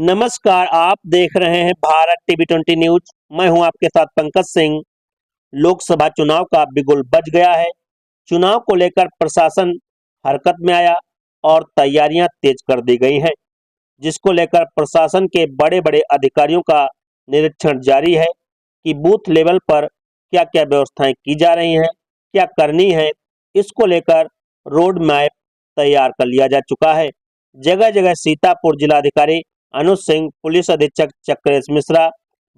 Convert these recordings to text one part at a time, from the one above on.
नमस्कार, आप देख रहे हैं भारत टीवी 20 न्यूज। मैं हूं आपके साथ पंकज सिंह। लोकसभा चुनाव का बिगुल बज गया है। चुनाव को लेकर प्रशासन हरकत में आया और तैयारियां तेज कर दी गई हैं, जिसको लेकर प्रशासन के बड़े बड़े अधिकारियों का निरीक्षण जारी है कि बूथ लेवल पर क्या क्या व्यवस्थाएं की जा रही हैं, क्या करनी है। इसको लेकर रोड मैप तैयार कर लिया जा चुका है। जगह जगह सीतापुर जिलाधिकारी अनुज सिंह, पुलिस अधीक्षक चक्रेश मिश्रा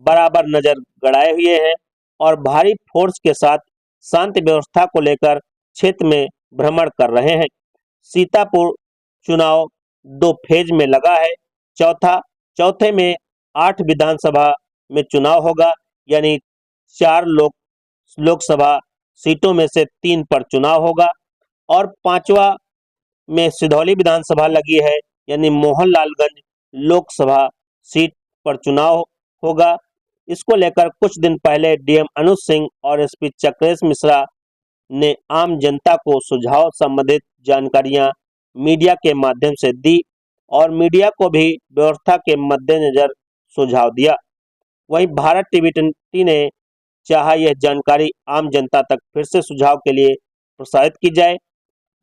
बराबर नजर गड़ाए हुए हैं और भारी फोर्स के साथ शांति व्यवस्था को लेकर क्षेत्र में भ्रमण कर रहे हैं। सीतापुर चुनाव 2 फेज में लगा है। चौथे में 8 विधानसभा में चुनाव होगा, यानी 4 लोकसभा सीटों में से 3 पर चुनाव होगा और 5वां में सिधौली विधानसभा लगी है, यानी मोहनलालगंज लोकसभा सीट पर चुनाव होगा। इसको लेकर कुछ दिन पहले डीएम अनुज सिंह और एसपी चक्रेश मिश्रा ने आम जनता को सुझाव संबंधित जानकारियां मीडिया के माध्यम से दी और मीडिया को भी व्यवस्था के मद्देनजर सुझाव दिया। वहीं भारत टीवी 20 ने चाहा यह जानकारी आम जनता तक फिर से सुझाव के लिए प्रसारित की जाए।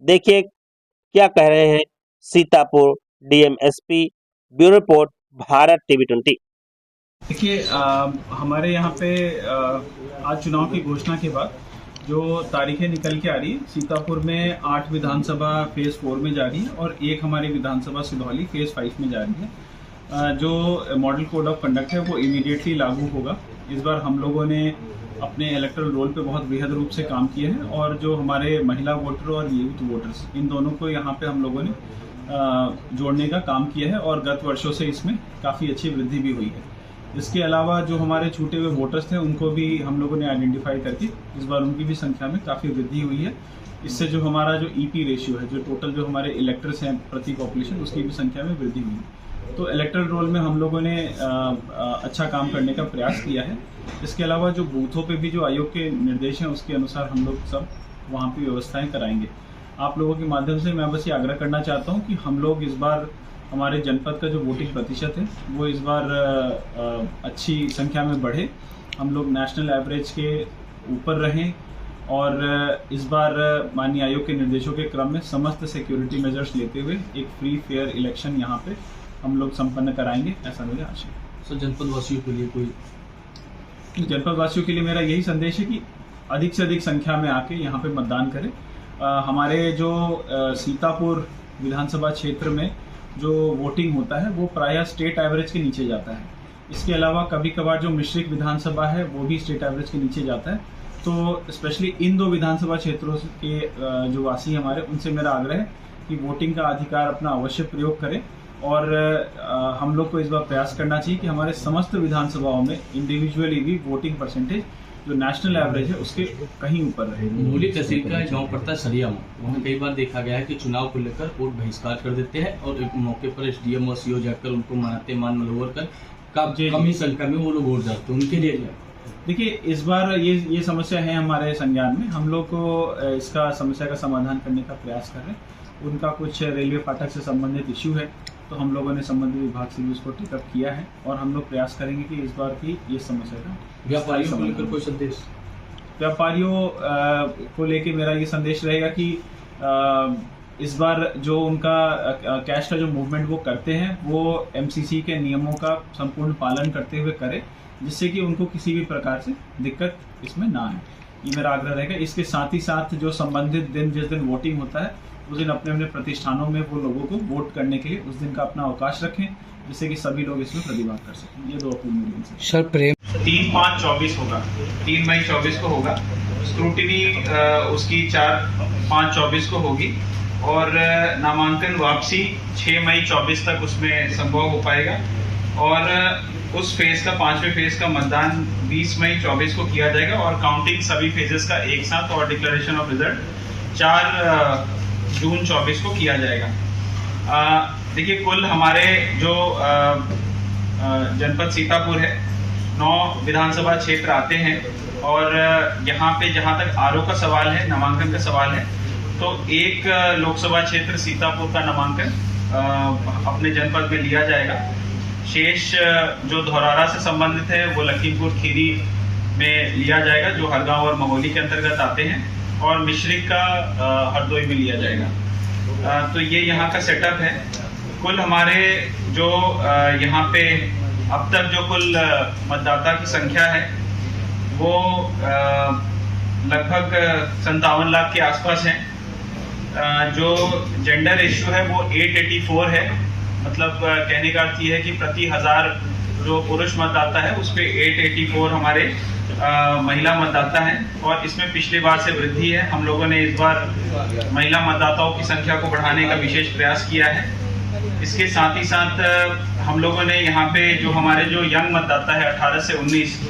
देखिए क्या कह रहे हैं Sitapur DM SP. Bureau report, Bharat TV 20। देखिए, हमारे यहाँ पे आज चुनाव की घोषणा के बाद जो तारीखें निकल के आ रही है, सीतापुर में 8 विधानसभा फेज 4 में जा रही है और 1 हमारी विधानसभा सिधौली फेज 5 में जा रही है। जो मॉडल कोड ऑफ कंडक्ट है वो इमीडिएटली लागू होगा। इस बार हम लोगों ने अपने इलेक्टरल रोल पे बहुत बेहद रूप से काम किया है और जो हमारे महिला वोटर और यूथ वोटर्स, इन दोनों को यहाँ पे हम लोगों ने जोड़ने का काम किया है और गत वर्षों से इसमें काफ़ी अच्छी वृद्धि भी हुई है। इसके अलावा जो हमारे छूटे हुए वोटर्स थे उनको भी हम लोगों ने आइडेंटिफाई करके इस बार उनकी भी संख्या में काफ़ी वृद्धि हुई है। इससे जो हमारा जो ईपी रेशियो है, जो टोटल जो हमारे इलेक्टर्स हैं प्रति पॉपुलेशन, उसकी भी संख्या में वृद्धि हुई है। तो इलेक्टरल रोल में हम लोगों ने अच्छा काम करने का प्रयास किया है। इसके अलावा जो बूथों पे भी जो आयोग के निर्देश हैं उसके अनुसार हम लोग सब वहाँ पे व्यवस्थाएं कराएंगे। आप लोगों के माध्यम से मैं बस ये आग्रह करना चाहता हूँ कि हम लोग इस बार हमारे जनपद का जो वोटिंग प्रतिशत है वो इस बार अच्छी संख्या में बढ़े, हम लोग नेशनल एवरेज के ऊपर रहें और इस बार माननीय आयोग के निर्देशों के क्रम में समस्त सिक्योरिटी मेजर्स लेते हुए एक फ्री फेयर इलेक्शन यहाँ पे हम लोग संपन्न कराएंगे, ऐसा मेरी आशा है। सर, जनपद वासियों के लिए जनपद वासियों के लिए मेरा यही संदेश है कि अधिक से अधिक संख्या में आके यहाँ पे मतदान करें। हमारे जो सीतापुर विधानसभा क्षेत्र में जो वोटिंग होता है वो प्रायः स्टेट एवरेज के नीचे जाता है। इसके अलावा कभी कभार जो मिश्रित विधानसभा है वो भी स्टेट एवरेज के नीचे जाता है। तो स्पेशली इन 2 विधानसभा क्षेत्रों के जो वासी हमारे, उनसे मेरा आग्रह है कि वोटिंग का अधिकार अपना अवश्य प्रयोग करें और हम लोग को इस बार प्रयास करना चाहिए कि हमारे समस्त विधानसभाओं में इंडिविजुअली भी वोटिंग परसेंटेज जो नेशनल एवरेज है उसके कहीं ऊपर रहे। मूली तहसील का गांव पड़ता है सरियामा, वहाँ कई बार देखा गया है कि चुनाव को लेकर वोट बहिष्कार कर देते हैं और एक मौके पर एसडीएम और सीओ जाकर उनको मनाते मान मनोवर कर कम ही संख्या में वो लोग वोट जाते हैं। उनके लिए देखिए, इस बार ये समस्या है हमारे संज्ञान में। हम लोग को इसका समस्या का समाधान करने का प्रयास कर रहे हैं। उनका कुछ रेलवे फाटक से संबंधित इश्यू है, तो हम लोगों ने संबंधित विभाग से भी उसको टेकअप किया है और हम लोग प्रयास करेंगे कि इस बार की ये समस्या का व्यापारियों को लेकर कोई संदेश। व्यापारियों को लेकर मेरा ये संदेश रहेगा कि इस बार जो उनका कैश का जो मूवमेंट वो करते हैं वो एमसीसी के नियमों का संपूर्ण पालन करते हुए करें, जिससे कि उनको किसी भी प्रकार से दिक्कत इसमें ना आए। ये मेरा आग्रह रहेगा। इसके साथ ही साथ जो संबंधित दिन जिस दिन वोटिंग होता है उस दिन अपने अपने प्रतिष्ठानों में वो लोगों को वोट करने के लिए उस दिन का अपना अवकाश रखें, जिससे कि सभी लोग इसमें प्रतिभाग कर सकें। ये 2 अपील मेरी से। सर, प्रेम 3-5-24 होगा, 3 मई 24 को होगा। स्क्रूटिनी उसकी 4-5-24 को होगी और नामांकन वापसी 6 मई 24 तक उसमें संभव हो पाएगा और उस फेज का 5वें फेज का मतदान 20 मई 24 को किया जाएगा और काउंटिंग सभी फेजेस का एक साथ और डिक्लेरेशन ऑफ रिजल्ट 4 जून 24 को किया जाएगा। देखिए, कुल हमारे जो जनपद सीतापुर है 9 विधानसभा क्षेत्र आते हैं और यहाँ पे जहाँ तक आरओ का सवाल है, नामांकन का सवाल है, तो 1 लोकसभा क्षेत्र सीतापुर का नामांकन अपने जनपद में लिया जाएगा। शेष जो धौरारा से संबंधित है वो लखीमपुर खीरी में लिया जाएगा, जो हरगांव और महोली के अंतर्गत आते हैं, और मिश्रिक का हरदोई में लिया जाएगा। तो ये यहाँ का सेटअप है। कुल हमारे जो यहाँ पे अब तक जो कुल मतदाता की संख्या है वो लगभग 57 लाख के आसपास है। जो जेंडर रेशियो है वो 884 है, मतलब कहने का अर्थ ये है कि प्रति 1000 जो पुरुष मतदाता है उस पे 884 हमारे महिला मतदाता हैं, और इसमें पिछले बार से वृद्धि है। हम लोगों ने इस बार महिला मतदाताओं की संख्या को बढ़ाने का विशेष प्रयास किया है। इसके साथ ही साथ हम लोगों ने यहाँ पे जो हमारे जो यंग मतदाता है 18 से 19,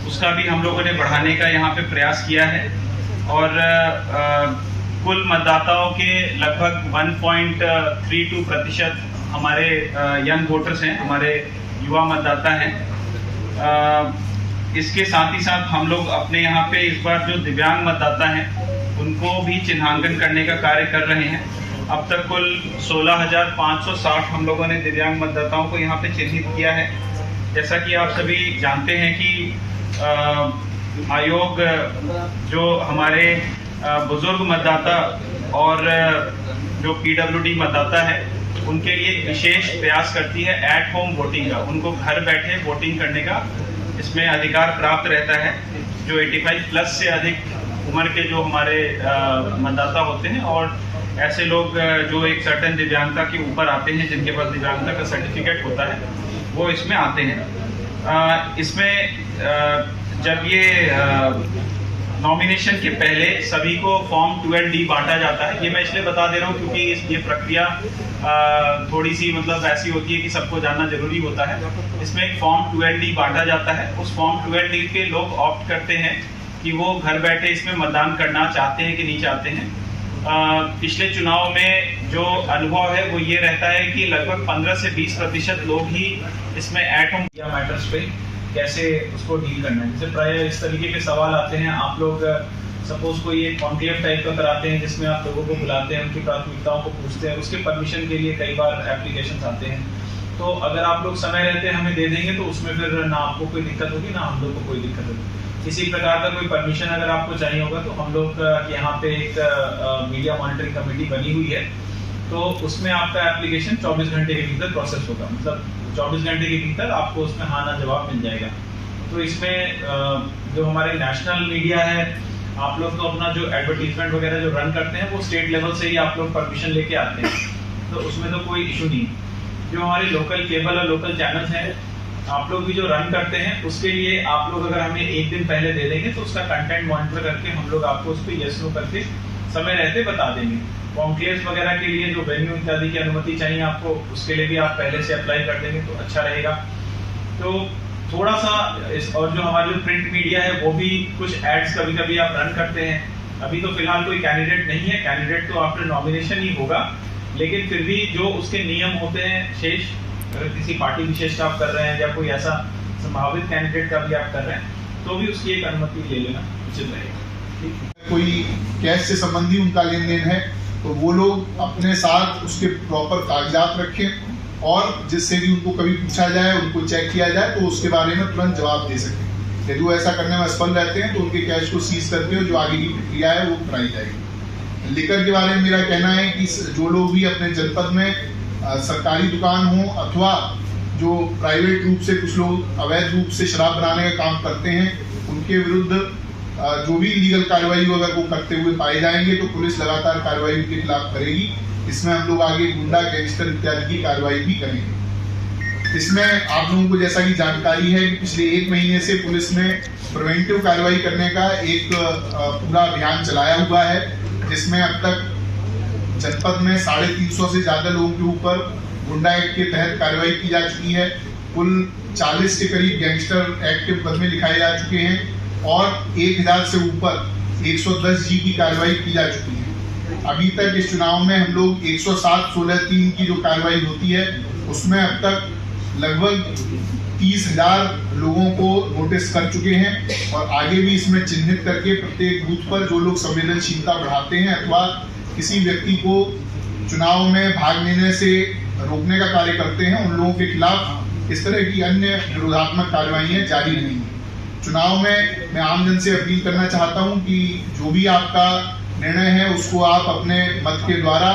उसका भी हम लोगों ने बढ़ाने का यहाँ पे प्रयास किया है, और कुल मतदाताओं के लगभग 1.32% हमारे यंग वोटर्स हैं, हमारे युवा मतदाता हैं। इसके साथ ही साथ हम लोग अपने यहाँ पे इस बार जो दिव्यांग मतदाता हैं उनको भी चिन्हांकन करने का कार्य कर रहे हैं। अब तक कुल 16,560 हम लोगों ने दिव्यांग मतदाताओं को यहाँ पे चिन्हित किया है। जैसा कि आप सभी जानते हैं कि आयोग जो हमारे बुजुर्ग मतदाता और जो पीडब्ल्यूडी मतदाता है उनके लिए विशेष प्रयास करती है एट होम वोटिंग का। उनको घर बैठे वोटिंग करने का इसमें अधिकार प्राप्त रहता है। जो 85 प्लस से अधिक उम्र के जो हमारे मतदाता होते हैं और ऐसे लोग जो एक सर्टेन दिव्यांगता के ऊपर आते हैं, जिनके पास दिव्यांगता का सर्टिफिकेट होता है, वो इसमें आते हैं। इसमें जब ये नॉमिनेशन के पहले सभी को फॉर्म 12D बांटा जाता है। ये मैं इसलिए बता दे रहा हूँ क्योंकि ये प्रक्रिया थोड़ी सी मतलब ऐसी होती है कि सबको जानना जरूरी होता है। इसमें एक फॉर्म 12D बांटा जाता है। उस फॉर्म 12D के लोग ऑप्ट करते हैं कि वो घर बैठे इसमें मतदान करना चाहते हैं कि नहीं चाहते हैं। पिछले चुनाव में जो अनुभव है वो ये रहता है कि लगभग 15 से 20% लोग ही इसमें एट होम या मैटर्स पे कैसे उसको डील करना है। जैसे प्राय इस तरीके के सवाल आते हैं, आप लोग सपोज कोई एक कॉन्क्लेव टाइप का कराते हैं जिसमें आप लोगों को बुलाते हैं, उनकी प्राथमिकताओं को पूछते हैं, उसके परमिशन के लिए कई बार एप्लीकेशंस आते हैं। तो अगर आप लोग समय रहते हमें दे देंगे तो उसमें फिर ना आपको कोई दिक्कत होगी ना हम लोग को कोई दिक्कत होगी। किसी प्रकार का कोई परमिशन अगर आपको चाहिए होगा तो हम लोग यहाँ पे एक मीडिया मॉनिटरिंग कमेटी बनी हुई है, तो उसमें आपका एप्लीकेशन 24 घंटे के भीतर प्रोसेस होगा। मतलब 24 घंटे के भीतर आपको उसमें हाँ ना जवाब मिल जाएगा। तो इसमें जो हमारे नेशनल मीडिया है, आप लोग तो अपना जो एडवर्टीजमेंट वगैरह जो रन करते हैं वो स्टेट लेवल से ही आप लोग परमिशन लेके आते हैं, तो उसमें तो कोई इशू नहीं। जो हमारे लोकल केबल और लोकल चैनल्स हैं, आप लोग भी जो रन करते हैं उसके लिए आप लोग अगर हमें एक दिन पहले दे देंगे तो उसका कंटेंट मॉनिटर करके हम लोग आपको उस पर यस नो करके समय रहते बता देंगे। कॉन्क्लेव्स वगैरह के लिए जो वेन्यू इत्यादि की अनुमति चाहिए आपको, उसके लिए भी आप पहले से अप्लाई कर देंगे तो अच्छा रहेगा। तो थोड़ा सा और जो हमारा जो प्रिंट मीडिया है वो भी कुछ एड्स कभी कभी आप रन करते हैं। अभी तो फिलहाल कोई कैंडिडेट नहीं है, कैंडिडेट तो आफ्टर नॉमिनेशन ही होगा, लेकिन फिर भी जो उसके नियम होते हैं शेष, अगर किसी पार्टी विशेष का आप कर रहे हैं या कोई ऐसा संभावित कैंडिडेट का भी आप कर रहे हैं तो भी उसकी एक अनुमति ले लेना उचित रहेगा। कोई कैश से संबंधी उनका लेन देन है तो वो लोग अपने साथ उसके प्रॉपर कागजात रखें और जिससे भी उनको कभी पूछा जाए, उनको चेक किया जाए तो उसके बारे में तुरंत जवाब दे सकें। यदि वो ऐसा करने में असफल रहते हैं तो उनके कैश को सीज करके जो आगे की प्रक्रिया है वो कराई जाएगी। लिकर के बारे में मेरा कहना है कि जो लोग भी अपने जनपद में सरकारी दुकान हो अथवा जो प्राइवेट रूप से कुछ लोग अवैध रूप से शराब बनाने का काम करते हैं, उनके विरुद्ध जो भी लीगल कार्रवाई अगर वो करते हुए पाए जाएंगे तो पुलिस लगातार कार्रवाई उनके खिलाफ करेगी। इसमें हम लोग आगे गुंडा, गैंगस्टर इत्यादि की कार्रवाई भी करेंगे। इसमें आप लोगों को जैसा कि जानकारी है कि पिछले 1 महीने से पुलिस ने प्रिवेंटिव कार्रवाई करने का एक पूरा अभियान चलाया हुआ है, जिसमें अब तक जनपद में 350 से ज्यादा लोगों के ऊपर गुंडा एक्ट के तहत कार्रवाई की जा चुकी है। कुल 40 के करीब गैंगस्टर एक्ट के मुकदमे लिखाए जा चुके हैं और 1000 से ऊपर 110G की कार्रवाई की जा चुकी है। अभी तक इस चुनाव में हम लोग 107-16-3 की जो कार्रवाई होती है उसमें अब तक लगभग 30,000 लोगों को नोटिस कर चुके हैं और आगे भी इसमें चिन्हित करके प्रत्येक बूथ पर जो लोग संवेदनशीलता बढ़ाते हैं अथवा किसी व्यक्ति को चुनाव में भाग लेने से रोकने का कार्य करते हैं, उन लोगों के खिलाफ इस तरह की अन्य विरोधात्मक कार्रवाइयाँ जारी रहेंगी। चुनाव में मैं आम जन से अपील करना चाहता हूं कि जो भी आपका निर्णय है उसको आप अपने मत के द्वारा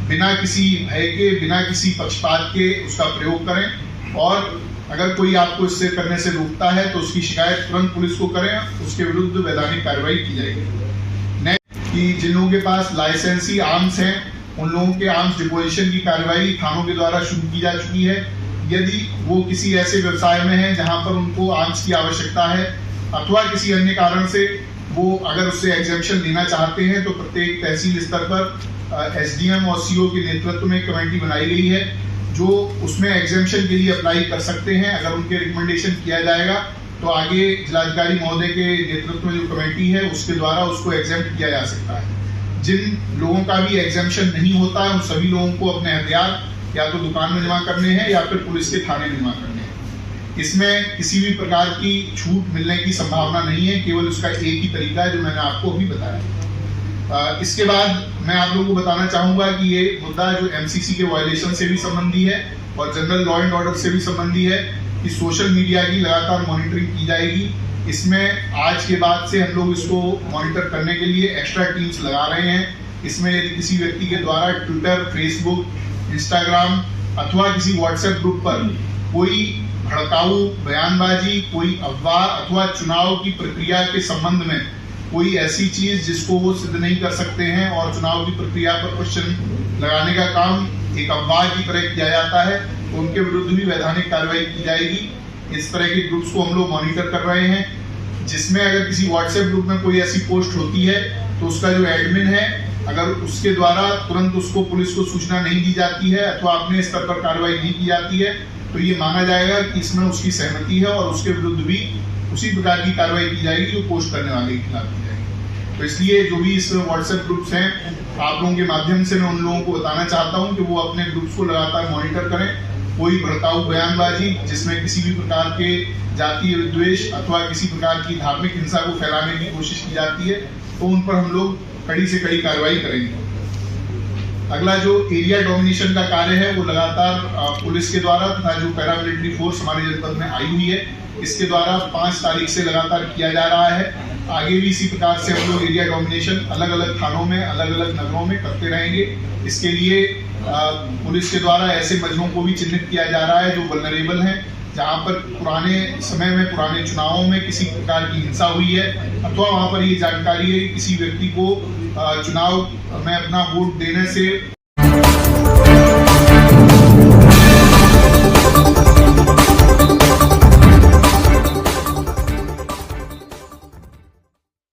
बिना किसी भय के, बिना किसी पक्षपात के उसका प्रयोग करें, और अगर कोई आपको इससे करने से रोकता है तो उसकी शिकायत तुरंत पुलिस को करें, उसके विरुद्ध वैधानिक कार्रवाई की जाएगी। नेक्स्ट, कि जिन लोगों के पास लाइसेंसी आर्म्स हैं उन लोगों के आर्म्स डिपोजिशन की कार्रवाई थानों के द्वारा शुरू की जा चुकी है। यदि वो किसी ऐसे व्यवसाय में है जहां पर उनको आर्म्स की आवश्यकता है अथवा किसी अन्य कारण से वो अगर उससे एग्जेम्पशन लेना चाहते हैं तो प्रत्येक तहसील स्तर पर एसडीएम और सीओ के नेतृत्व में कमेटी बनाई गई है जो उसमें एग्जेम्पशन के लिए अप्लाई कर सकते हैं। अगर उनके रिकमेंडेशन किया जाएगा तो आगे जिलाधिकारी महोदय के नेतृत्व में जो कमेटी है उसके द्वारा उसको एग्जेम्प्ट किया जा सकता है। जिन लोगों का भी एग्जेम्पशन नहीं होता है उन सभी लोगों को अपने हथियार या तो दुकान में जमा करने हैं या फिर पुलिस के थाने में जमा करने हैं। इसमें किसी भी प्रकार की छूट मिलने की संभावना नहीं है, केवल उसका एक ही तरीका है जो मैंने आपको अभी बताया। इसके बाद मैं आप लोगों को बताना चाहूंगा कि ये मुद्दा जो एमसीसी के वायलेशन से भी संबंधी है और जनरल लॉ एंड ऑर्डर से भी संबंधी है कि सोशल मीडिया की लगातार मॉनिटरिंग की जाएगी। इसमें आज के बाद से हम लोग इसको मॉनिटर करने के लिए एक्स्ट्रा टीम्स लगा रहे हैं। इसमें यदि किसी व्यक्ति के द्वारा ट्विटर, फेसबुक, इंस्टाग्राम अथवा किसी व्हाट्सएप ग्रुप पर कोई भड़काऊ बयानबाजी, कोई अफवाह अथवा चुनाव की प्रक्रिया के संबंध में कोई ऐसी चीज जिसको वो सिद्ध नहीं कर सकते हैं और चुनाव की प्रक्रिया पर क्वेश्चन लगाने का काम एक अफवाह की तरह किया जाता है तो उनके विरुद्ध भी वैधानिक कार्रवाई की जाएगी। इस तरह के ग्रुप्स को हम लोग मॉनिटर कर रहे हैं जिसमें अगर किसी व्हाट्सएप ग्रुप में कोई ऐसी पोस्ट होती है तो उसका जो एडमिन है अगर उसके द्वारा तुरंत उसको पुलिस को सूचना नहीं दी जाती है अथवा अपने स्तर पर कार्रवाई नहीं की जाती है तो ये माना जाएगा कि इसमें उसकी सहमति है और उसके विरुद्ध भी उसी प्रकार की कार्रवाई की जाएगी जो पोस्ट करने वाले के खिलाफ की जाएगी। तो इसलिए जो भी इस व्हाट्सएप ग्रुप्स हैं आप लोगों के माध्यम से मैं उन लोगों को बताना चाहता हूं कि वो अपने ग्रुप्स को लगातार मॉनिटर करें। कोई भड़काऊ बयानबाजी जिसमें किसी भी प्रकार के जातीय विद्वेष अथवा किसी प्रकार की धार्मिक हिंसा को फैलाने की कोशिश की जाती है तो उन पर हम लोग कड़ी से कड़ी कार्रवाई करेंगे। अगला जो एरिया डोमिनेशन का कार्य है वो लगातार पुलिस के द्वारा तथा जो पैरामिलिट्री फोर्स हमारे जनपद में आई हुई है इसके द्वारा 5 तारीख से लगातार किया जा रहा है। आगे भी इसी प्रकार से हम लोग एरिया डोमिनेशन अलग अलग थानों में, अलग अलग नगरों में करते रहेंगे। इसके लिए पुलिस के द्वारा ऐसे मजरों को भी चिन्हित किया जा रहा है जो वल्नरेबल हैं, जहां पर पुराने समय में, पुराने चुनावों में किसी प्रकार की हिंसा हुई है अथवा वहां पर ये जानकारी है कि किसी व्यक्ति को चुनाव में अपना वोट देने से